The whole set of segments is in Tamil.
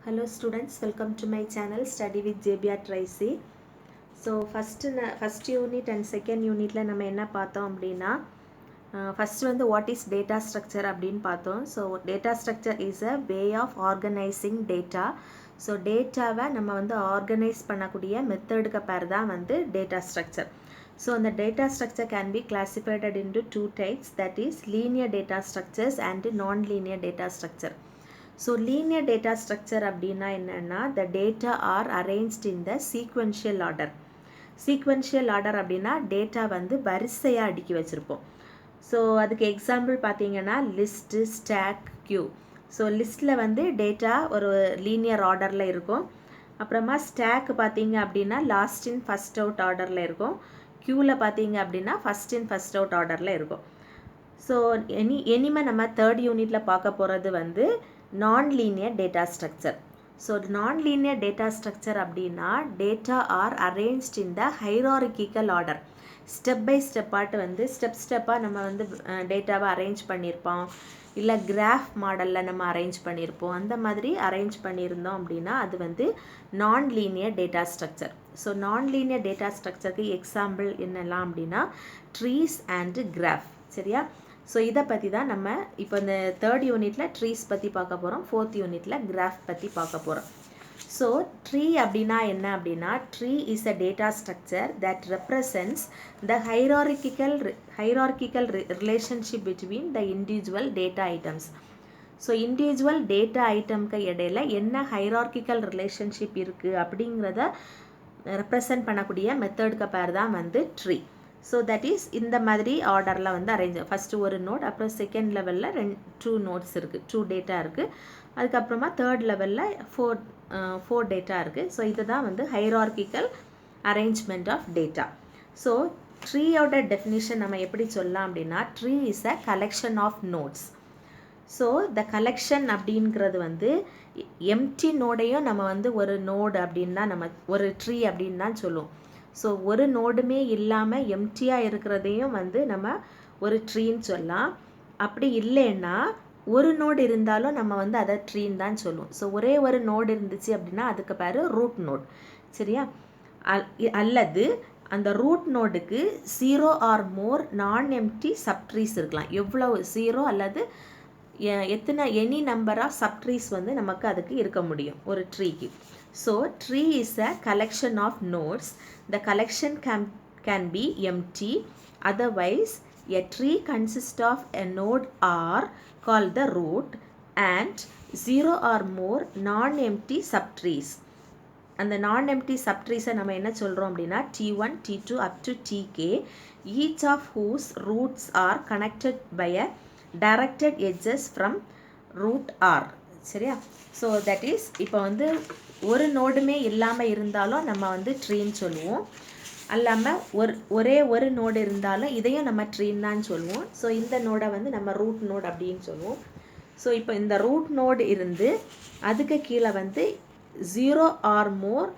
Hello students, welcome to my channel Study with JBR Tracy. So first unit and second unitல நம்ம என்ன பார்த்தோம் அப்படின்னா first வந்து what is data structure அப்படின்னு பார்த்தோம். So data structure is a way of organizing data. So டேட்டாவை நம்ம வந்து ஆர்கனைஸ் பண்ணக்கூடிய மெத்தடுக்கு பேர் தான் வந்து data structure. So the data structure can be classified into two types, that is linear data structures and non-linear data structure. So linear data structure அப்படின்னா என்னன்னா the data are arranged in the sequential order. Sequential order அப்படின்னா டேட்டா வந்து வரிசையாக அடுக்கி வச்சுருப்போம். ஸோ அதுக்கு எக்ஸாம்பிள் பார்த்தீங்கன்னா லிஸ்ட்டு, ஸ்டாக், கியூ. ஸோ லிஸ்ட்டில் வந்து டேட்டா ஒரு லீனியர் ஆர்டரில் இருக்கும். அப்புறமா ஸ்டாக் பார்த்தீங்க அப்படின்னா லாஸ்ட் இன் ஃபஸ்ட் அவுட் ஆர்டரில் இருக்கும். கியூவில் பார்த்தீங்க அப்படின்னா ஃபஸ்ட் இன் ஃபஸ்ட் அவுட் ஆர்டரில் இருக்கும். ஸோ இனிமேல் நம்ம தேர்ட் யூனிட்டில் பார்க்க போகிறது வந்து non-linear data structure. So non-linear data structure அப்படின்னா data are arranged in the hierarchical order. Step by ஸ்டெப்பாட்டு வந்து ஸ்டெப்பாக நம்ம வந்து டேட்டாவை அரேஞ்ச் பண்ணியிருப்போம், இல்லை கிராஃப் மாடலில் நம்ம அரேஞ்ச் பண்ணியிருப்போம். அந்த மாதிரி அரேஞ்ச் பண்ணியிருந்தோம் அப்படின்னா அது வந்து non linear data structure. So non linear data ஸ்ட்ரக்சருக்கு எக்ஸாம்பிள் என்னெல்லாம் அப்படின்னா ட்ரீஸ் அண்டு கிராஃப். சரியா? ஸோ இதை பற்றி தான் நம்ம இப்போ இந்த தேர்ட் யூனிட்டில் ட்ரீஸ் பற்றி பார்க்க போகிறோம், ஃபோர்த் யூனிட்டில் கிராஃப் பற்றி பார்க்க போகிறோம். ஸோ ட்ரீ அப்படின்னா என்ன அப்படின்னா tree is a data structure that represents the hierarchical relationship between the individual data items. So individual data ஐட்டம்க்கு இடையில என்ன ஹைரார்கிக்கல் ரிலேஷன்ஷிப் இருக்குது அப்படிங்கிறத ரெப்ரசன்ட் பண்ணக்கூடிய மெத்தடுக்கு பேர் தான் வந்து ட்ரீ. ஸோ தட் இஸ் இந்த மாதிரி ஆர்டரில் வந்து அரேஞ்ச், ஃபஸ்ட்டு ஒரு நோட், அப்புறம் செகண்ட் லெவலில் டூ நோட்ஸ் இருக்குது, 2 டேட்டா இருக்குது. அதுக்கப்புறமா தேர்ட் லெவலில் ஃபோர் டேட்டா இருக்குது. ஸோ இதுதான் வந்து hierarchical arrangement of data. So ட்ரீயோட டெஃபினிஷன் நம்ம எப்படி சொல்லலாம் அப்படின்னா tree is a collection of nodes. So the collection அப்படிங்கிறது வந்து எம்டி நோடையும் நம்ம வந்து ஒரு நோடு அப்படின்னு தான் நம்ம ஒரு ட்ரீ அப்படின்னு தான் சொல்லுவோம். ஸோ ஒரு நோடுமே இல்லாமல் எம்டியாக இருக்கிறதையும் வந்து நம்ம ஒரு ட்ரீன்னு சொல்லலாம். அப்படி இல்லைன்னா ஒரு நோடு இருந்தாலும் நம்ம வந்து அதை ட்ரீன்னு தான் சொல்லுவோம். ஸோ ஒரே ஒரு நோடு இருந்துச்சு அப்படின்னா அதுக்கு பேர் ரூட் நோட். சரியா? அல்லது அந்த ரூட் நோடுக்கு 0 ஆர் மோர் நான் எம்டி சப்ட்ரீஸ் இருக்கலாம். எவ்வளவு 0 அல்லது எனி நம்பர் ஆஃப் சப்ட்ரீஸ் வந்து நமக்கு அதுக்கு இருக்க முடியும் ஒரு ட்ரீக்கு. So tree is a collection of nodes. The collection can be empty. Otherwise, a tree consists of a node R called the root and 0 or more non-empty subtrees. அந்த non-empty subtrees நம்ம என்ன சொல்கிறோம் அப்படின்னா T1, T2 up to Tk, each of whose roots are connected by a directed edges from root R. சரியா? ஸோ தட் இஸ் இப்போ வந்து ஒரு நோடுமே இல்லாமல் இருந்தாலும் நம்ம வந்து ட்ரீன்னு சொல்லுவோம், அல்லாமல் ஒரே ஒரு நோடு இருந்தாலும் இதையும் நம்ம ட்ரீன்னு தான் சொல்லுவோம். ஸோ இந்த நோடை வந்து நம்ம ரூட் நோட் அப்படின்னு சொல்லுவோம். ஸோ இப்போ இந்த ரூட் நோடு இருந்து அதுக்கு கீழே வந்து 0 or more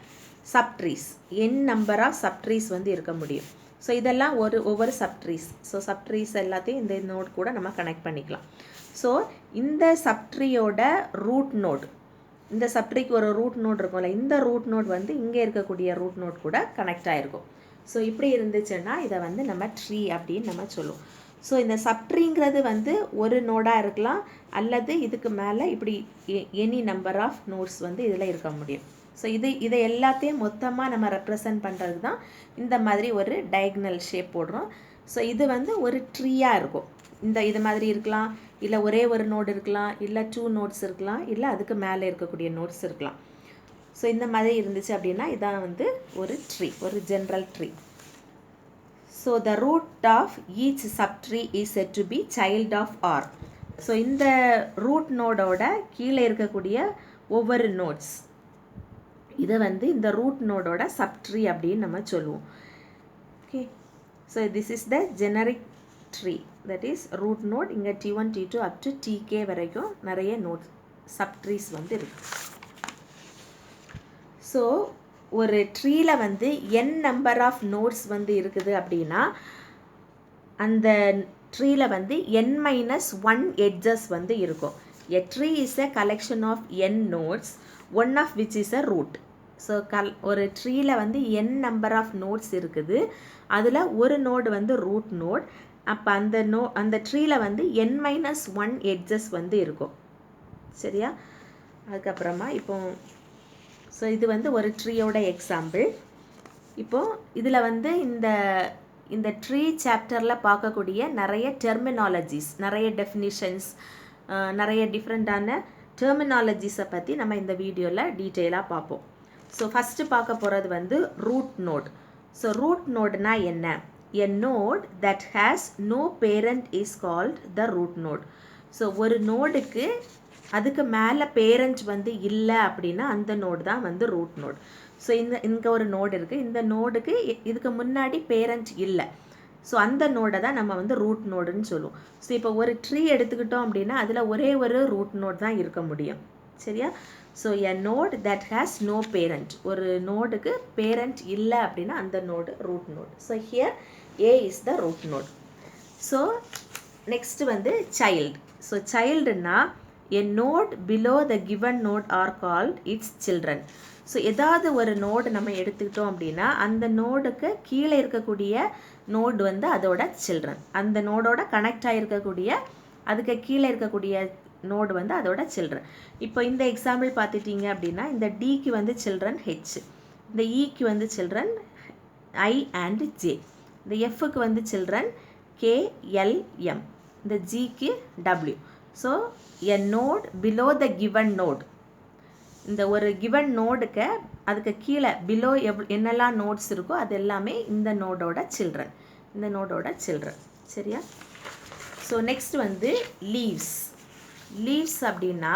subtrees, n number of subtrees வந்து இருக்க முடியும். ஸோ இதெல்லாம் ஒவ்வொரு சப்ட்ரீஸ். ஸோ சப்ட்ரீஸ் எல்லாத்தையும் இந்த நோட் கூட நம்ம கனெக்ட் பண்ணிக்கலாம். ஸோ இந்த சப்ட்ரீயோட ரூட் நோட், இந்த சப்ட்ரீக்கு ஒரு ரூட் நோட் இருக்கும்ல, இந்த ரூட் நோட் வந்து இங்கே இருக்கக்கூடிய ரூட் நோட் கூட கனெக்ட் ஆகிருக்கும். ஸோ இப்படி இருந்துச்சுன்னா இதை வந்து நம்ம ட்ரீ அப்படின்னு நம்ம சொல்லுவோம். ஸோ இந்த சப்ட்ரீங்கிறது வந்து ஒரு நோடாக இருக்கலாம், அல்லது இதுக்கு மேலே இப்படி எனி நம்பர் ஆஃப் நோட்ஸ் வந்து இதில் இருக்க முடியும். ஸோ இதை எல்லாத்தையும் மொத்தமாக நம்ம ரெப்ரசன்ட் பண்ணுறது தான் இந்த மாதிரி ஒரு டயக்னல் ஷேப் போடுறோம். ஸோ இது வந்து ஒரு ட்ரீயாக இருக்கும். இது மாதிரி இருக்கலாம், இல்லை ஒரே ஒரு நோடு இருக்கலாம், இல்லை 2 நோட்ஸ் இருக்கலாம், இல்லை அதுக்கு மேலே இருக்கக்கூடிய நோட்ஸ் இருக்கலாம். ஸோ இந்த மாதிரி இருந்துச்சு அப்படின்னா இதான் வந்து ஒரு ட்ரீ, ஒரு general tree. So the root of each subtree is set to be child of R. ஸோ இந்த ரூட் நோடோட கீழே இருக்கக்கூடிய ஒவ்வொரு நோட்ஸ் இதை வந்து இந்த ரூட் நோடோட சப்ட்ரீ அப்படின்னு நம்ம சொல்லுவோம். Okay, so this is the generic tree, that is root node. இங்கே T1, T2 up to Tk வரைக்கும் நிறைய நோட் சப்ட்ரீஸ் வந்து இருக்கு. ஸோ ஒரு ட்ரீயில் வந்து n நம்பர் ஆஃப் நோட்ஸ் வந்து இருக்குது அப்படின்னா அந்த ட்ரீயில் வந்து n-1 எட்ஜஸ் வந்து இருக்கும். A tree is a collection of n nodes, one of which is a root. So ஒரு ட்ரீயில் வந்து n நம்பர் ஆஃப் நோட்ஸ் இருக்குது, அதில் ஒரு நோடு வந்து ரூட் நோட். அப்போ அந்த ட்ரீயில் வந்து n-1 எட்ஜஸ் வந்து இருக்கும். சரியா? அதுக்கப்புறமா இப்போ ஸோ இது வந்து ஒரு ட்ரீயோட எக்ஸாம்பிள். இப்போது இதில் வந்து இந்த ட்ரீ சாப்டரில் பார்க்கக்கூடிய நிறைய டெர்மினாலஜிஸ், நிறைய டெஃபினிஷன்ஸ், நிறைய டிஃப்ரெண்ட்டான டெர்மினாலஜிஸை பற்றி நம்ம இந்த வீடியோவில் டீட்டெயிலாக பார்ப்போம். ஸோ ஃபஸ்ட்டு பார்க்க போகிறது வந்து ரூட் நோட். ஸோ ரூட் நோடுனா என்ன? A node that has no parent is called the root node. So ஒரு நோடுக்கு அதுக்கு மேலே பேரண்ட் வந்து இல்லை அப்படின்னா அந்த நோடு தான் வந்து ரூட் நோட். ஸோ இங்கே ஒரு நோடு இருக்குது, இந்த நோடுக்கு இதுக்கு முன்னாடி பேரண்ட் இல்லை. ஸோ அந்த நோடை தான் நம்ம வந்து ரூட் நோடுன்னு சொல்லுவோம். ஸோ இப்போ ஒரு ட்ரீ எடுத்துக்கிட்டோம் அப்படின்னா அதில் ஒரே ஒரு ரூட் நோட் தான் இருக்க முடியும். சரியா? So a node that has no parent, ஒரு நோடுக்கு பேரண்ட் இல்லை அப்படின்னா அந்த node root node. So here A is the root node. So next வந்து சைல்டு. ஸோ சைல்டுன்னா a node below the given node are called its children. So ஏதாவது ஒரு நோடு நம்ம எடுத்துக்கிட்டோம் அப்படின்னா அந்த நோடுக்கு கீழே இருக்கக்கூடிய நோடு வந்து அதோட சில்ட்ரன். அந்த நோடோட கனெக்ட் ஆகிருக்கக்கூடிய அதுக்கு கீழே இருக்கக்கூடிய நோடு வந்து அதோட சில்ட்ரன். இப்போ இந்த எக்ஸாம்பிள் பார்த்துட்டிங்க அப்படின்னா இந்த டிக்கு வந்து சில்ட்ரன் ஹெச், இந்த இக்கு வந்து சில்ட்ரன் ஐ அண்ட் ஜே, இந்த எஃப்க்கு வந்து சில்ட்ரன் கே எல் எம், இந்த ஜிக்கு W. So a node below the given node, இந்த ஒரு கிவன் நோடுக்கு அதுக்கு கீழே பிலோ என்னெல்லாம் நோட்ஸ் இருக்கோ அது எல்லாமே இந்த நோடோட சில்ட்ரன், இந்த நோடோட சில்ட்ரன். சரியா? ஸோ நெக்ஸ்ட் வந்து லீவ்ஸ். லீவ்ஸ் அப்படின்னா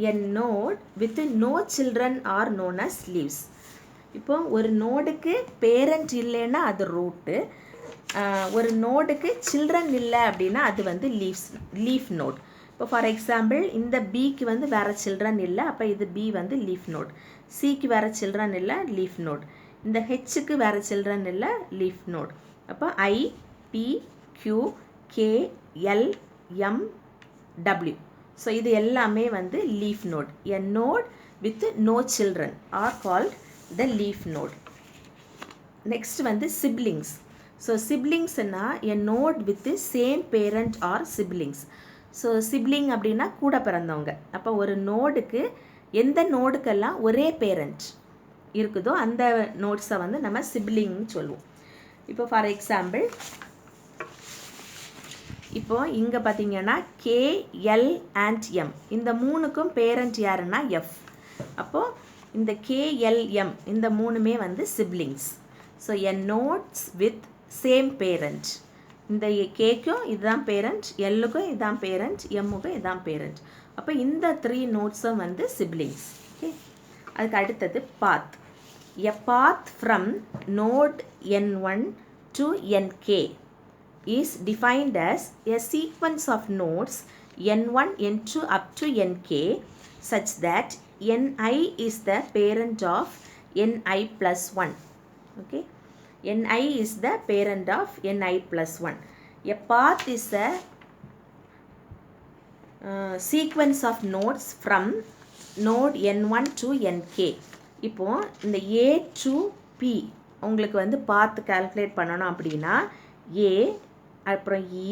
a node with no children are known as leaves. இப்போ ஒரு நோடுக்கு பேரண்ட் இல்லைன்னா அது ரூட்டு, ஒரு நோடுக்கு சில்ட்ரன் இல்லை அப்படின்னா அது வந்து லீஃப் நோட். இப்போ ஃபார் எக்ஸாம்பிள் இந்த பிக்கு வந்து வேறு சில்ட்ரன் இல்லை, அப்போ இது பி வந்து லீஃப் நோட். சிக்கு வேறு சில்ட்ரன் இல்லை, லீஃப் நோட். இந்த ஹெச்சுக்கு வேறு சில்ட்ரன் இல்லை, லீஃப் நோட். அப்போ I P Q K L M W. So இது எல்லாமே வந்து leaf node. A node with no children are called the leaf node. Next வந்து சிப்ளிங்ஸ். ஸோ சிப்ளிங்ஸ்னா a node with same parent are siblings. So sibling அப்படின்னா கூட பிறந்தவங்க. அப்போ ஒரு நோடுக்கு எந்த நோடுக்கெல்லாம் ஒரே பேரண்ட் இருக்குதோ அந்த நோட்ஸை வந்து நம்ம சிப்ளிங்னு சொல்லுவோம். இப்போ ஃபார் எக்ஸாம்பிள் இப்போ இங்கே பார்த்தீங்கன்னா கே எல் அண்ட் எம், இந்த மூணுக்கும் பேரண்ட் யாருன்னா எஃப். அப்போது இந்த கேஎல்எம் இந்த மூணுமே வந்து siblings. So a notes with same parent, இந்த கேக்கும் இதுதான் பேரண்ட், எல்லுக்கும் இதுதான் பேரண்ட், எம்முக்கும் இதுதான் பேரண்ட். அப்போ இந்த 3 நோட்ஸும் வந்து சிப்ளிங்ஸ். ஓகே, அதுக்கு அடுத்தது path. A path from node n1 to nk is defined as a sequence of nodes n1, n2 up to nk such that ni is the parent of ni plus 1. Okay, ni is the parent of ni plus 1. A path is a sequence of nodes from node n1 to nk. இப்போ இந்த a to p உங்களுக்கு வந்து பாத் கால்குலேட் பண்ணணும் அப்படின்னா a அப்புறம் இ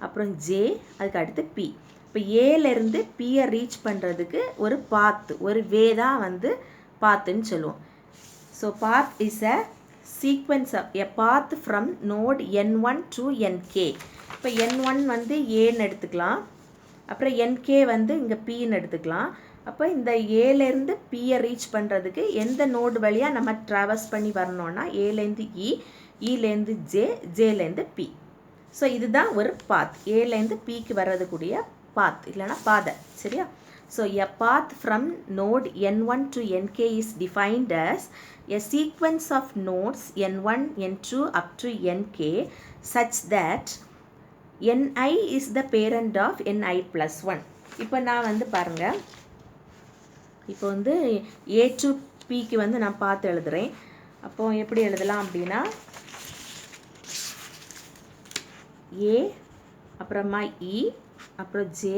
அப்புறம் ஜே அதுக்கு அடுத்து பி. இப்போ ஏலேருந்து பியை ரீச் பண்ணுறதுக்கு ஒரு பாத்து, ஒரு வே தான் வந்து பாத்துன்னு சொல்லுவோம். So path is a sequence of a path from node n1 to nk. இப்போ n1 வந்து ஏன்னு எடுத்துக்கலாம், அப்புறம் nk வந்து இங்கே பின்னு எடுத்துக்கலாம். அப்போ இந்த ஏலேருந்து பியை ரீச் பண்ணுறதுக்கு எந்த நோடு வழியாக நம்ம ட்ராவல்ஸ் பண்ணி வரணும்னா ஏலேருந்து இ, இலேருந்து ஜே, ஜேலேருந்து பி. ஸோ இதுதான் ஒரு பாத், ஏலேருந்து பிக்கு வர்றதுக்கூடிய பாத் இல்லைனா பாதை. சரியா? So a path from node n1 to nk is defined as a sequence of nodes n1, n2 up to nk such that ni is the parent of ni plus 1. இப்போ நான் வந்து பாருங்கள், இப்போ வந்து ஏ டு பிக்கு வந்து நான் பார்த்து எழுதுகிறேன். அப்போது எப்படி எழுதலாம் அப்படின்னா ஏ அப்புறமா இ அப்புறம் ஜே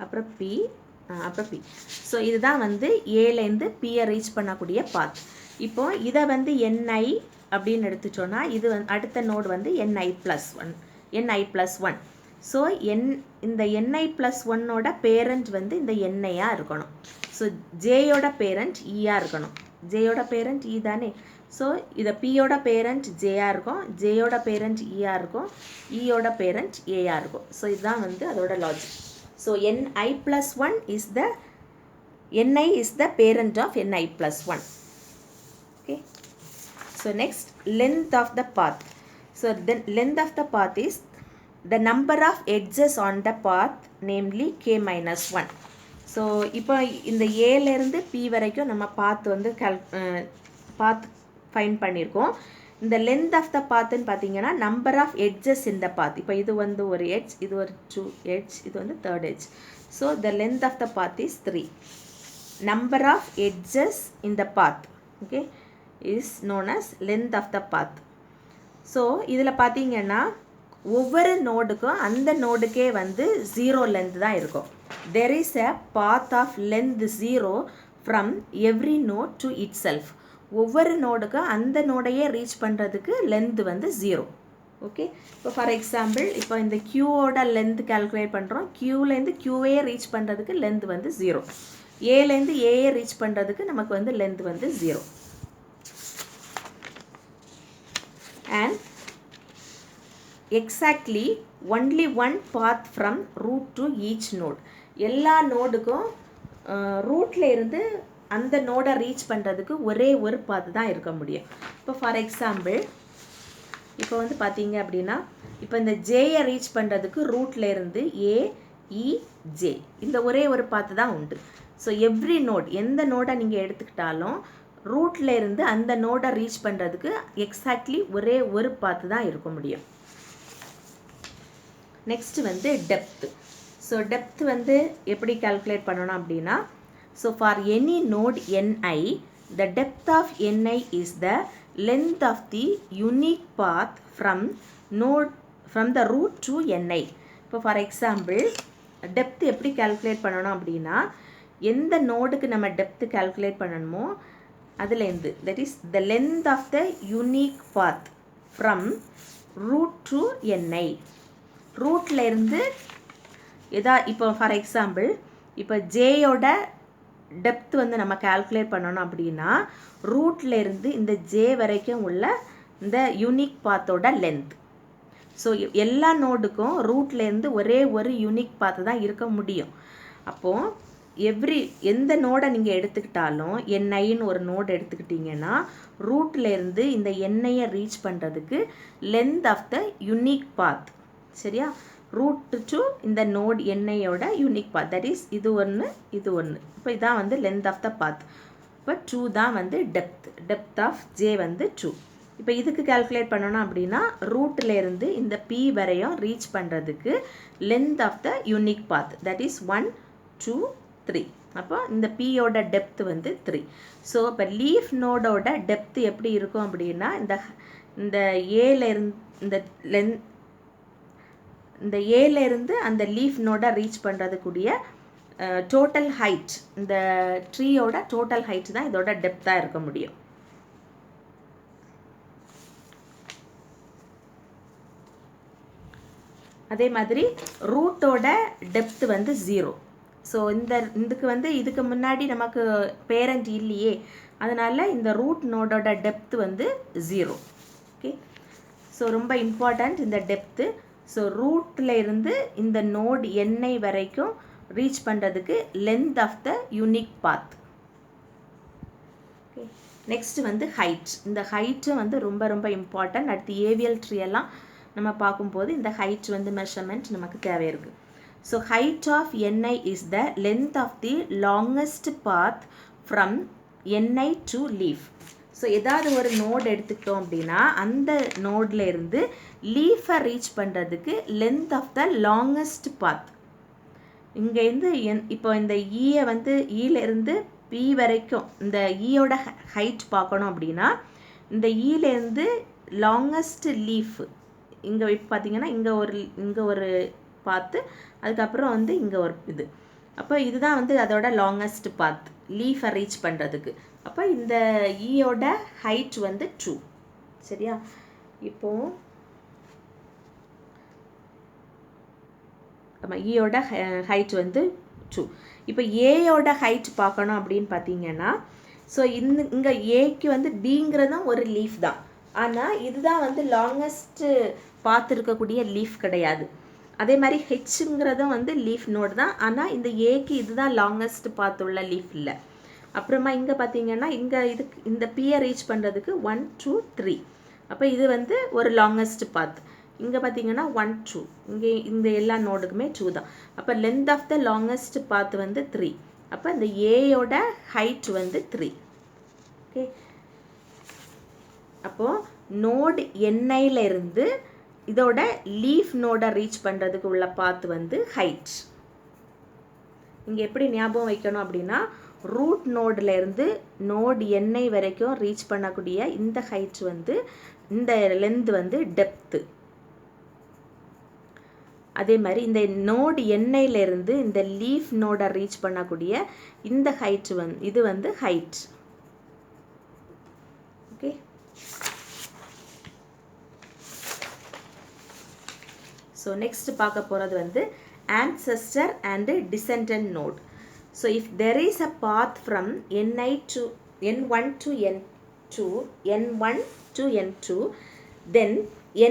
அப்புறம் பி, அப்புறம் பி. ஸோ இதுதான் வந்து ஏலேருந்து பியை ரீச் பண்ணக்கூடிய பாத். இப்போ இதை வந்து என்ஐ அப்படின்னு எடுத்துட்டோன்னா இது வந்து அடுத்த நோடு வந்து ni+1. ஸோ இந்த ni+1ஓட பேரண்ட் வந்து இந்த என்ஐயாக இருக்கணும். ஸோ ஜேயோட பேரண்ட் ஈயாக இருக்கணும். ஜேயோட பேரண்ட் ஈ தானே. ஸோ இதை பியோட பேரண்ட் ஜேயாக இருக்கும், ஜேயோட பேரண்ட் ஈயாக இருக்கும், ஈயோட பேரண்ட் ஏயாக இருக்கும். ஸோ இதுதான் வந்து அதோட logic. So ni+1 is the ni is the parent of ni+1. Okay. So next, length of the path. So the length of the path is the number of edges on the path, namely k-1. So இப்போ இந்த ஏலேருந்து பி வரைக்கும் நம்ம பாத் வந்து பாத் ஃபைன் பண்ணியிருக்கோம். இந்த லென்த் ஆஃப் த பாத்துன்னு பார்த்தீங்கன்னா நம்பர் ஆஃப் எட்ஜஸ் இந்த பாத். இப்போ இது வந்து ஒரு எட்ஜ், இது ஒரு 2 எட்ஜ், இது வந்து 3rd edge. So the length of the path is 3. Number of edges in the path, okay, is known as length of the path. So இதில் பார்த்தீங்கன்னா ஒவ்வொரு நோடுக்கும் அந்த நோடுக்கே வந்து 0 லென்த் தான் இருக்கும். There is a path of length 0 from every node to itself. ஒவ்வொரு நோடுக்கும் அந்த நோடையே ரீச் பண்ணுறதுக்கு லென்த் வந்து 0. ஓகே. இப்போ ஃபார் எக்ஸாம்பிள் இப்போ இந்த க்யூவோட லென்த் கால்குலேட் பண்ணுறோம். க்யூலேருந்து க்யூவையே ரீச் பண்ணுறதுக்கு லென்த் வந்து 0. ஏலேருந்து ஏஏ ரீச் பண்ணுறதுக்கு நமக்கு வந்து லென்த் வந்து 0. And exactly only one path from root to each node. எல்லா நோடுக்கும் ரூட்டில் இருந்து அந்த நோடை ரீச் பண்ணுறதுக்கு ஒரே ஒரு பாத் தான் இருக்க முடியும். இப்போ ஃபார் எக்ஸாம்பிள் இப்போ வந்து பார்த்தீங்க அப்படின்னா இப்போ இந்த ஜேயை ரீச் பண்ணுறதுக்கு ரூட்டில் இருந்து ஏஇஜே இந்த ஒரே ஒரு பாத்து தான் உண்டு. ஸோ எவ்ரி நோட் எந்த நோடை நீங்கள் எடுத்துக்கிட்டாலும் ரூட்டில் இருந்து அந்த நோடை ரீச் பண்ணுறதுக்கு எக்ஸாக்ட்லி ஒரே ஒரு பாத்து தான் இருக்க முடியும். நெக்ஸ்ட் வந்து டெப்த். ஸோ டெப்த் வந்து எப்படி கால்குலேட் பண்ணணும் அப்படின்னா, so for any note ni, the depth of ni is the length of the unique path from the root to ni. இப்போ ஃபார் எக்ஸாம்பிள் டெப்த் எப்படி கால்குலேட் பண்ணணும் அப்படின்னா, எந்த நோடுக்கு நம்ம டெப்த் கால்குலேட் பண்ணணுமோ அதுலேருந்து, that is the length of the unique path from root to ni. ரூட்டில் இருந்து இப்போ ஃபார் எக்ஸாம்பிள் இப்போ ஜேயோட டெப்த் வந்து நம்ம கால்குலேட் பண்ணணும் அப்படின்னா ரூட்டில் இருந்து இந்த ஜே வரைக்கும் உள்ள இந்த யூனிக் பாத்தோட லென்த். ஸோ எல்லா நோடுக்கும் ரூட்லேருந்து ஒரே ஒரு யூனிக் பாத்து தான் இருக்க முடியும். அப்போது எந்த நோடை நீங்கள் எடுத்துக்கிட்டாலும் என்ஐன்னு ஒரு நோடு எடுத்துக்கிட்டிங்கன்னா ரூட்லேருந்து இந்த என்ஐயை ரீச் பண்ணுறதுக்கு length of the unique path, சரியா, ரூட் டு இந்த நோட் என்ஐயோட யூனிக் பாத், தட் இஸ் இது ஒன்று இது ஒன்று. இப்போ இதான் வந்து லென்த் ஆஃப் த பாத். இப்போ 2 தான் வந்து டெப்த் ஆஃப் ஜே வந்து 2. இப்போ இதுக்கு கால்குலேட் பண்ணணும் அப்படின்னா ரூட்லேருந்து இந்த பி வரையும் ரீச் பண்ணுறதுக்கு length of the unique path, that is 1 2 3. அப்போ இந்த பியோட டெப்த் வந்து 3. ஸோ இப்போ லீஃப் நோடோட டெப்த் எப்படி இருக்கும் அப்படின்னா இந்த ஏலேருந்து அந்த லீஃப் நோடை ரீச் பண்ணுறதுக்குரிய டோட்டல் ஹைட், இந்த ட்ரீயோட டோட்டல் ஹைட் தான் இதோட டெப்த்தாக இருக்க முடியும். அதே மாதிரி ரூட்டோட டெப்த் வந்து 0. ஸோ இதுக்கு முன்னாடி நமக்கு பேரண்ட் இல்லையே, அதனால் இந்த ரூட் நோடோட டெப்த் வந்து 0. ஓகே. ஸோ ரொம்ப இம்பார்ட்டண்ட் இந்த டெப்த்து. ஸோ ரூட்டில் இருந்து இந்த நோட் என்ஐ வரைக்கும் ரீச் பண்ணுறதுக்கு length of the unique path. Okay. Next வந்து ஹைட். இந்த ஹைட்டும் வந்து ரொம்ப ரொம்ப இம்பார்ட்டன்ட். அடுத்து ஏவியல் ட்ரீ எல்லாம் நம்ம பார்க்கும்போது இந்த ஹைட் வந்து மெஷர்மெண்ட் நமக்கு தேவை இருக்குது. So height of NI is the length of the longest path from NI to leaf. So ஏதாவது ஒரு நோட் எடுத்துக்கிட்டோம் அப்படின்னா அந்த நோடில் இருந்து லீஃபை ரீச் பண்ணுறதுக்கு length of the longest path. இங்கேருந்து இப்போ இந்த ஈயை வந்து ஈலேருந்து பி வரைக்கும் இந்த ஈயோட ஹைட் பார்க்கணும் அப்படின்னா இந்த ஈலேருந்து லாங்கஸ்ட் லீஃப் இங்கே பார்த்தீங்கன்னா இங்கே ஒரு பாத்து, அதுக்கப்புறம் வந்து இங்கே ஒரு இது. அப்போ இதுதான் வந்து அதோட லாங்கஸ்ட் பாத் லீஃபை ரீச் பண்ணுறதுக்கு. அப்போ இந்த ஈயோட ஹைட் வந்து 2. சரியா? இப்போது ஈயோட ஹைட் வந்து 2. இப்போ ஏயோட ஹைட் பார்க்கணும் அப்படின்னு பார்த்தீங்கன்னா, ஸோ இங்கே ஏக்கு வந்து டிங்கிறதும் ஒரு லீஃப் தான். ஆனால் இதுதான் வந்து லாங்கஸ்ட்டு பார்த்துருக்கக்கூடிய லீஃப் கிடையாது. அதே மாதிரி ஹெச்ங்கிறதும் வந்து லீஃப் நோடு தான். ஆனால் இந்த ஏக்கு இதுதான் லாங்கஸ்ட் பார்த்துள்ள லீஃப் இல்லை. அப்புறமா இங்கே பார்த்தீங்கன்னா இங்கே இதுக்கு இந்த பியை ரீச் பண்ணுறதுக்கு 1 2 3. அப்போ இது வந்து ஒரு லாங்கஸ்ட் பாத். இங்கே பார்த்தீங்கன்னா 1 2. இங்கே இந்த எல்லா நோடுக்குமே 2 தான். அப்போ லென்த் ஆஃப் த லாங்கஸ்ட் பாத் வந்து 3. அப்போ இந்த ஏயோட ஹைட் வந்து 3. ஓகே. அப்போது நோடு என்ஐலேருந்து இதோட லீஃப் நோடை ரீச் பண்ணுறதுக்கு உள்ள பாத் வந்து ஹைட். இங்கே எப்படி ஞாபகம் வைக்கணும் அப்படின்னா, ரூட் நோட்லேருந்து நோடு என்ஐ வரைக்கும் ரீச் பண்ணக்கூடிய இந்த ஹைட் வந்து இந்த லென்த் வந்து டெப்த்து. அதே மாதிரி இந்த நோடு என்ஐலேருந்து இந்த லீஃப் நோடை ரீச் பண்ணக்கூடிய இந்த ஹைட் இது வந்து ஹைட். ஓகே. ஸோ நெக்ஸ்ட் பார்க்க போகிறது வந்து ancestor and descendant node. So if there is a path from Ni to N1 to N2, N1 to N2, then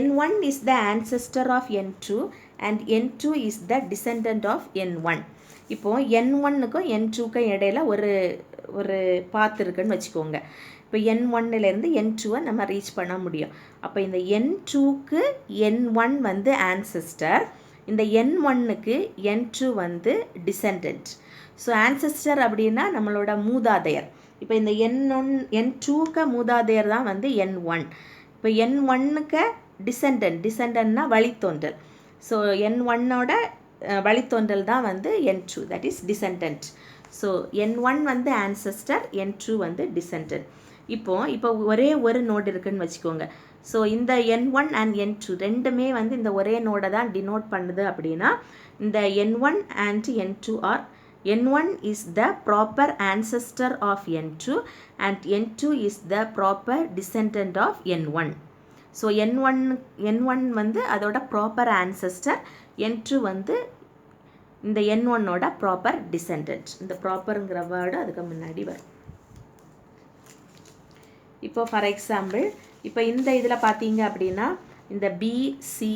N1 is the ancestor of N2 and N2 is the descendant of N1. இப்போ N1க்கும் N2க்கும் இடையில ஒரு பாத் இருக்குன்னு வச்சுக்கோங்க. இப்போ N1லேருந்து N2வை நம்ம ரீச் பண்ண முடியும். அப்போ இந்த N2க்கு N1 வந்து ancestor, இந்த N1க்கு N2 வந்து டிசெண்டன்ட். ஸோ ஆன்செஸ்டர் அப்படின்னா நம்மளோட மூதாதையர். இப்போ இந்த N2க்கு மூதாதையர் தான் வந்து N1. இப்போ N1க்கு டிசெண்டன்ட்னா வழித்தோன்றல். ஸோ N1ஓட வழித்தோன்றல் தான் வந்து N2, that is descendant. So N1 வந்து ஆன்செஸ்டர், N2 வந்து டிசெண்டன்ட். இப்போ ஒரே ஒரு நோடு இருக்குன்னு வச்சுக்கோங்க. ஸோ இந்த N1 and N2 ரெண்டுமே வந்து இந்த ஒரே நோடை தான் டினோட் பண்ணுது. அப்படின்னா இந்த N1 and N2 or N1 is the proper ancestor of N2 and N2 is the proper descendant of N1. So N1 வந்து அதோட ப்ராப்பர் ஆன்செஸ்டர், N2 வந்து இந்த N1ஓட ப்ராப்பர் டிசெண்டன்ட். இந்த ப்ராப்பருங்கிற வேர்டு அதுக்கு முன்னாடி வரும். இப்போ ஃபார் எக்ஸாம்பிள் இப்போ இந்த இதில் பார்த்தீங்க அப்படின்னா இந்த B, C,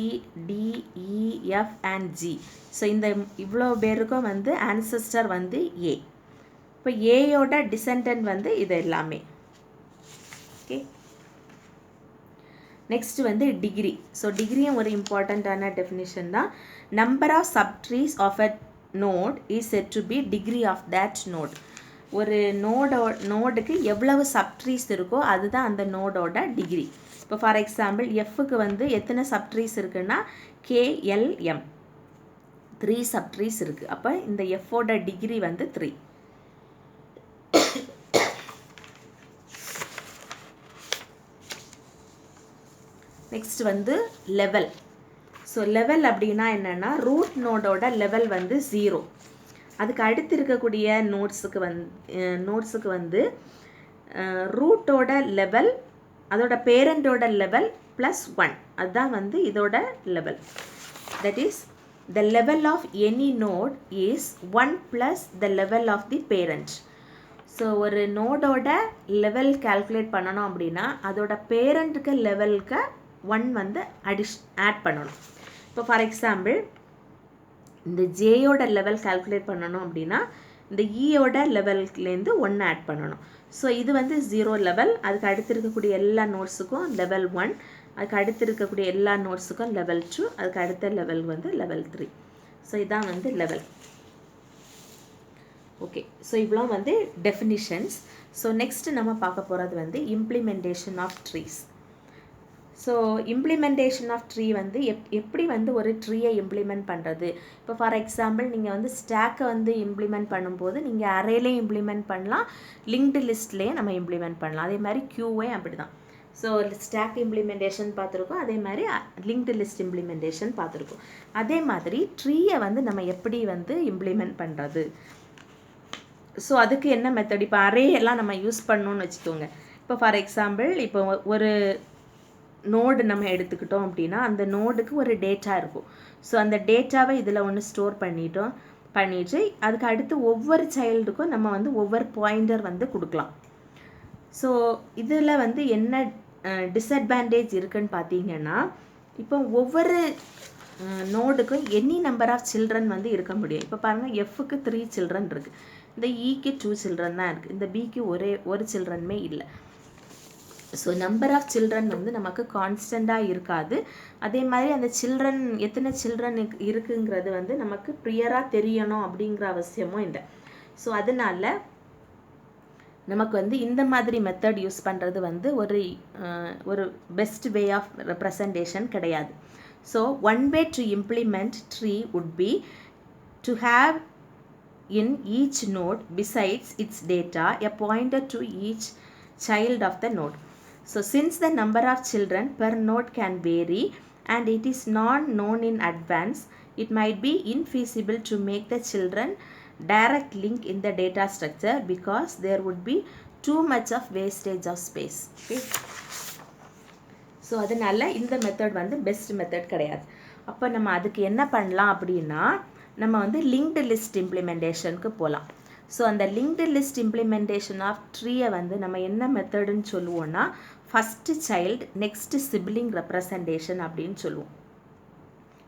D, E, F and G. So இந்த இவ்வளோ பேருக்கும் வந்து ஆன்செஸ்டர் வந்து A. இப்போ ஏயோட டிசெண்டன்ட் வந்து இது எல்லாமே. ஓகே. நெக்ஸ்ட் வந்து டிகிரி. ஸோ டிகிரியும் ஒரு இம்பார்ட்டண்ட்டான டெஃபினிஷன் தான். Number of subtrees of a node is set to be degree of that node. ஒரு நோடுக்கு எவ்வளவு சப்ட்ரீஸ் இருக்கோ அதுதான் அந்த நோடோட டிகிரி. இப்போ ஃபார் எக்ஸாம்பிள் எஃப்க்கு வந்து எத்தனை சப்ட்ரீஸ் இருக்குன்னா KLM 3 சப்ட்ரீஸ் இருக்குது. அப்போ இந்த எஃப்போட டிகிரி வந்து 3. நெக்ஸ்ட் வந்து லெவல். ஸோ லெவல் அப்படின்னா என்னென்னா ரூட் நோடோட லெவல் வந்து 0. அதுக்கு அடுத்து இருக்கக்கூடிய நோட்ஸுக்கு வந்து ரூட்டோட லெவல், அதோட பேரண்டோட லெவல் +1, அதுதான் வந்து இதோட level. That is the level of any node is 1 + the level of the parent. So ஒரு நோடோட லெவல் கால்குலேட் பண்ணணும் அப்படின்னா அதோட பேரண்ட்டுக்கு லெவலுக்கு 1 வந்து ஆட் பண்ணணும். இப்போ ஃபார் எக்ஸாம்பிள் இந்த ஜேயோட லெவல் கால்குலேட் பண்ணணும் அப்படின்னா இந்த ஈயோட லெவல்லேருந்து 1 ஆட் பண்ணணும். ஸோ இது வந்து 0 லெவல். அதுக்கு அடுத்து இருக்கக்கூடிய எல்லா நோட்ஸுக்கும் லெவல் 1, அதுக்கு அடுத்து இருக்கக்கூடிய எல்லா நோட்ஸுக்கும் லெவல் 2, அதுக்கு அடுத்த லெவல் வந்து லெவல் 3. ஸோ இதான் வந்து லெவல். ஓகே. ஸோ இவ்வளோ வந்து டெஃபினிஷன்ஸ். ஸோ நெக்ஸ்ட் நம்ம பார்க்க போகிறது வந்து implementation of trees. So implementation of tree வந்து எப்படி வந்து ஒரு ட்ரீயை இம்ப்ளிமெண்ட் பண்ணுறது. இப்போ ஃபார் எக்ஸாம்பிள் நீங்கள் வந்து ஸ்டாக்கை வந்து இம்ப்ளிமெண்ட் பண்ணும்போது நீங்கள் அரேலையும் இம்ப்ளிமெண்ட் பண்ணலாம், லிங்க்டு லிஸ்ட்லேயும் நம்ம இம்ப்ளிமெண்ட் பண்ணலாம். அதே மாதிரி க்யூவையும் அப்படி தான். ஸோ ஸ்டாக் இம்ப்ளிமெண்டேஷன் பார்த்துருக்கோம், அதே மாதிரி லிங்க்டு லிஸ்ட் இம்ப்ளிமெண்டேஷன் பார்த்துருக்கோம். அதே மாதிரி ட்ரீயை வந்து நம்ம எப்படி வந்து இம்ப்ளிமெண்ட் பண்ணுறது, ஸோ அதுக்கு என்ன மெத்தட், இப்போ அரே எல்லாம் நம்ம யூஸ் பண்ணணும்னு வச்சுக்கோங்க. இப்போ ஃபார் எக்ஸாம்பிள் இப்போ ஒரு நோடு நம்ம எடுத்துக்கிட்டோம் அப்படின்னா அந்த நோடுக்கு ஒரு டேட்டா இருக்கும். ஸோ அந்த டேட்டாவை இதில் ஒன்று ஸ்டோர் பண்ணிட்டு அதுக்கு அடுத்து ஒவ்வொரு சைல்டுக்கும் நம்ம வந்து ஒவ்வொரு பாயிண்டர் வந்து கொடுக்கலாம். ஸோ இதில் வந்து என்ன டிஸ்அட்வான்டேஜ் இருக்குன்னு பார்த்தீங்கன்னா, இப்போ ஒவ்வொரு நோடுக்கும் எனி நம்பர் ஆஃப் சில்ட்ரன் வந்து இருக்க முடியும். இப்போ பாருங்கள், எஃப்க்கு 3 சில்ட்ரன் இருக்குது, இந்த ஈக்கு 2 சில்ட்ரன் தான் இருக்குது, இந்த பிக்கு ஒரு சில்ட்ரனுமே இல்லை. ஸோ நம்பர் ஆஃப் சில்ட்ரன் வந்து நமக்கு கான்ஸ்டண்ட்டாக இருக்காது. அதே மாதிரி அந்த சில்ட்ரன் எத்தனை சில்ட்ரன் இருக்குங்கிறது வந்து நமக்கு ப்ரியராக தெரியணும் அப்படிங்கிற அவசியமும் இல்லை. ஸோ அதனால நமக்கு வந்து இந்த மாதிரி மெத்தட் யூஸ் பண்ணுறது வந்து ஒரு பெஸ்ட் வே ஆஃப் ரெப்ரசன்டேஷன் கிடையாது. So one way to implement tree would be to have in each node besides its data a pointer to each child of the node. So since the number of children per node can vary and it is not known in advance, it might be infeasible to make the children direct link in the data structure because there would be too much of wastage of space. Okay, so அதனால இந்த மெத்தட் வந்து பெஸ்ட் மெத்தட் கிடையாது. அப்போ நம்ம அதுக்கு என்ன பண்ணலாம் அப்படின்னா, நம்ம வந்து லிங்க்டு லிஸ்ட் இம்ப்ளிமெண்டேஷனுக்கு போகலாம். ஸோ அந்த லிங்க்டு லிஸ்ட் இம்ப்ளிமெண்டேஷன் ஆஃப் ட்ரீயை வந்து நம்ம என்ன மெத்தடுன்னு சொல்லுவோம்னா, first child next sibling representation அப்படின்னு சொல்லுவோம்.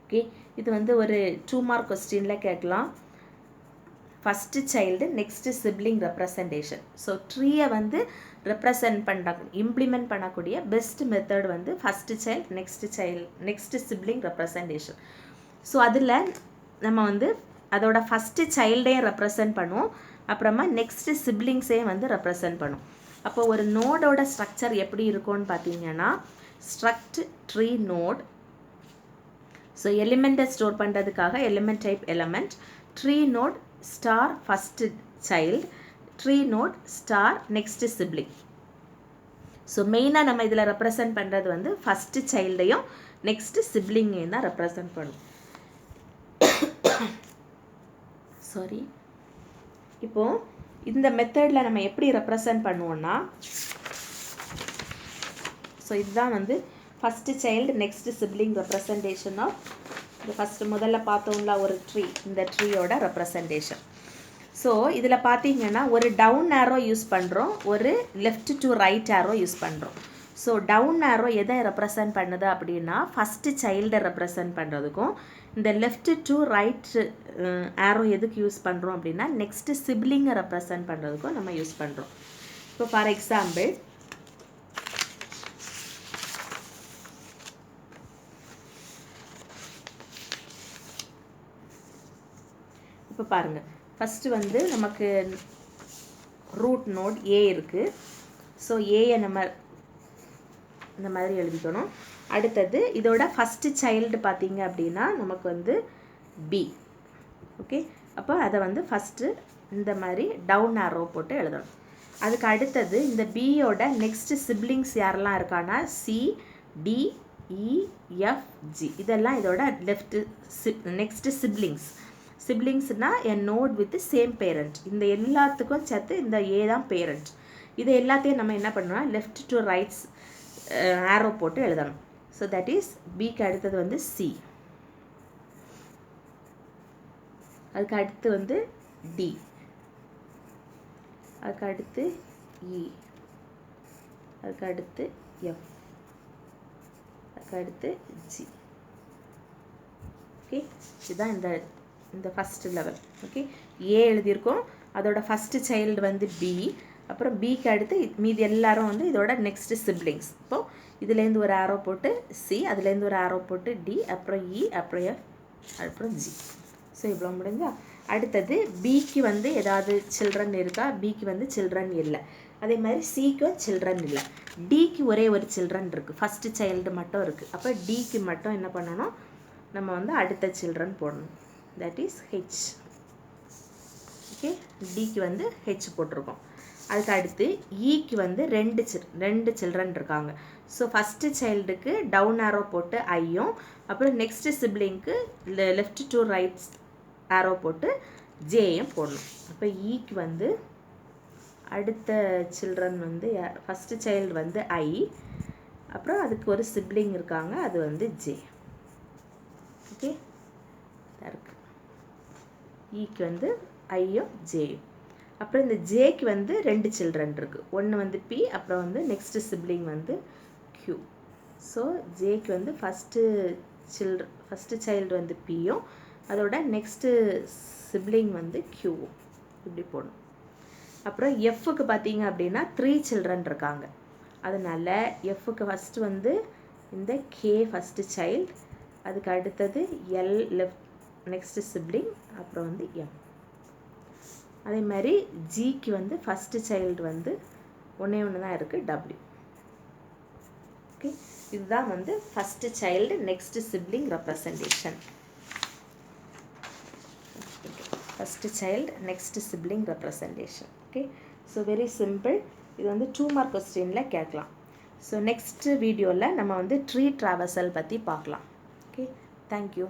ஓகே, இது வந்து ஒரு 2 மார்க் கொஸ்டினில் கேட்கலாம். First child next sibling representation. So ட்ரீயை வந்து இம்ப்ளிமெண்ட் பண்ணக்கூடிய பெஸ்ட் மெத்தட் வந்து first child next sibling representation. So அதில் நம்ம வந்து அதோட ஃபஸ்ட்டு சைல்டையும் ரெப்ரசன்ட் பண்ணுவோம், அப்புறமா நெக்ஸ்ட்டு சிப்ளிங்ஸையும் வந்து ரெப்ரசன்ட் பண்ணும். அப்போ ஒரு நோடோட ஸ்ட்ரக்சர் எப்படி இருக்கும்னு பார்த்தீங்கன்னா, ஸ்ட்ரக்ட் ட்ரீ நோட். ஸோ எலிமெண்ட்டை ஸ்டோர் பண்ணுறதுக்காக element type element, tree node star first child, tree node star next sibling. So மெயினாக நம்ம இதில் ரெப்ரசன்ட் பண்ணுறது வந்து ஃபஸ்ட்டு சைல்டையும் நெக்ஸ்ட்டு சிப்ளிங்கையும் தான் ரெப்ரசன்ட் பண்ணும். சாரி, இப்போது இந்த மெத்தடில் நம்ம எப்படி ரெப்ரசன்ட் பண்ணுவோன்னா, ஸோ இதுதான் வந்து first child next sibling representation of இந்த ஃபஸ்ட்டு முதல்ல பார்த்தோம்ல ஒரு ட்ரீ, இந்த ட்ரீயோட ரெப்ரசன்டேஷன். ஸோ இதில் பார்த்தீங்கன்னா ஒரு டவுன் ஆரோ யூஸ் பண்ணுறோம், ஒரு left to right arrow use பண்ணுறோம். ஸோ டவுன் ஆரோ எதை ரெப்ரசன்ட் பண்ணுது அப்படின்னா, ஃபஸ்ட்டு சைல்டை ரெப்ரசன்ட் பண்ணுறதுக்கும், இந்த லெஃப்ட் டு ரைட் ஆரோ எதுக்கு யூஸ் பண்ணுறோம் அப்படின்னா நெக்ஸ்ட்டு சிப்ளிங்கை ரெப்ரசன்ட் பண்ணுறதுக்கும் நம்ம யூஸ் பண்ணுறோம். இப்போ ஃபார் எக்ஸாம்பிள் இப்போ பாருங்கள், ஃபஸ்ட்டு வந்து நமக்கு ரூட் நோட் ஏ இருக்குது. ஸோ ஏயை நம்ம இந்த மாதிரி எழுதிக்கணும். அடுத்தது இதோட ஃபஸ்ட்டு சைல்டு பார்த்தீங்க அப்படின்னா நமக்கு வந்து பி. ஓகே, அப்போ அதை வந்து ஃபஸ்ட்டு இந்த மாதிரி டவுன் ஆரோ போட்டு எழுதணும். அதுக்கு அடுத்தது இந்த பியோட நெக்ஸ்ட்டு சிப்ளிங்ஸ் யாரெல்லாம் இருக்கான்னா C, D, E, F, G, இதெல்லாம் இதோட நெக்ஸ்ட்டு சிப்ளிங்ஸ். சிப்ளிங்ஸ்னால் a node with same parent. இந்த எல்லாத்துக்கும் சேர்த்து இந்த ஏ தான் பேரண்ட். இது எல்லாத்தையும் நம்ம என்ன பண்ணோம்னா லெஃப்ட் டு ரைட்ஸ் ஆரோ போட்டு எழுதணும். ஸோ தட் இஸ் பிக்கு அடுத்தது வந்து சி, அதுக்கு அடுத்து வந்து டி, அதுக்கு அடுத்து இ, அதுக்கு அடுத்து எஃப், அதுக்கு அடுத்து ஜி. ஓகே, இதுதான் இந்த ஃபஸ்ட்டு லெவல். ஓகே, ஏ எழுதியிருக்கோம், அதோட ஃபஸ்ட்டு சைல்டு வந்து பி, அப்புறம் பிக்கு அடுத்து மீதி எல்லாரும் வந்து இதோட நெக்ஸ்ட்டு சிப்ளிங்ஸ். இப்போது இதுலேருந்து ஒரு ஆரோ போட்டு சி, அதுலேருந்து ஒரு ஆரோ போட்டு டி, அப்புறம் இ, அப்புறம் எஃப், அப்புறம் ஜி. ஸோ இவ்வளோ முடிஞ்சா அடுத்தது பிக்கு வந்து ஏதாவது சில்ட்ரன் இருக்கா, பிக்கு வந்து சில்ட்ரன் இல்லை. அதே மாதிரி சிக்கும் சில்ட்ரன் இல்லை, டிக்கு ஒரே ஒரு சில்ட்ரன் இருக்குது, ஃபஸ்ட்டு சைல்டு மட்டும் இருக்குது. அப்போ டிக்கு மட்டும் என்ன பண்ணணும், நம்ம வந்து அடுத்த சில்ட்ரன் போடணும், தட் இஸ் ஹெச். ஓகே, டிக்கு வந்து ஹெச் போட்டிருக்கோம். அதுக்கு அடுத்து ஈக்கு வந்து ரெண்டு சில்ட்ரன் இருக்காங்க. ஸோ ஃபஸ்ட்டு சைல்டுக்கு டவுன் ஆரோ போட்டு ஐயும், அப்புறம் நெக்ஸ்ட்டு சிப்ளிங்க்கு லெஃப்ட் டு ரைட் ஆரோ போட்டு ஜேயும் போடணும். அப்போ ஈக்கு வந்து அடுத்த சில்ட்ரன் வந்து ஃபஸ்ட்டு சைல்டு வந்து ஐ, அப்புறம் அதுக்கு ஒரு சிப்ளிங் இருக்காங்க, அது வந்து ஜே. ஓகே, இருக்கு. ஈக்கு வந்து ஐயும் ஜேயும். அப்புறம் இந்த ஜேக்கு வந்து ரெண்டு சில்ட்ரன் இருக்குது. ஒன்று வந்து பி, அப்புறம் வந்து நெக்ஸ்ட்டு சிப்ளிங் வந்து கியூ. ஸோ ஜேக்கு வந்து ஃபஸ்ட்டு சைல்டு வந்து பியும், அதோட நெக்ஸ்ட்டு சிப்ளிங் வந்து கியூவும். இப்படி போடணும். அப்புறம் எஃப்க்கு பார்த்தீங்க அப்படின்னா 3 சில்ட்ரன் இருக்காங்க. அதனால் எஃப்க்கு ஃபஸ்ட்டு வந்து இந்த கே ஃபஸ்ட்டு சைல்டு, அதுக்கு அடுத்தது எல் நெக்ஸ்ட்டு சிப்ளிங், அப்புறம் வந்து எம். அதே மாதிரி ஜிக்கு வந்து ஃபஸ்ட்டு சைல்டு வந்து ஒன்றே தான் இருக்குது, டபிள்யூ. ஓகே, இதுதான் வந்து first child next sibling representation. First child next sibling representation. Okay, so very simple. இது வந்து 2 மார்க் கொஸ்டினில் கேட்கலாம். ஸோ நெக்ஸ்ட்டு வீடியோவில் நம்ம வந்து ட்ரீ ட்ராவர்சல் பற்றி பார்க்கலாம். Okay, thank you.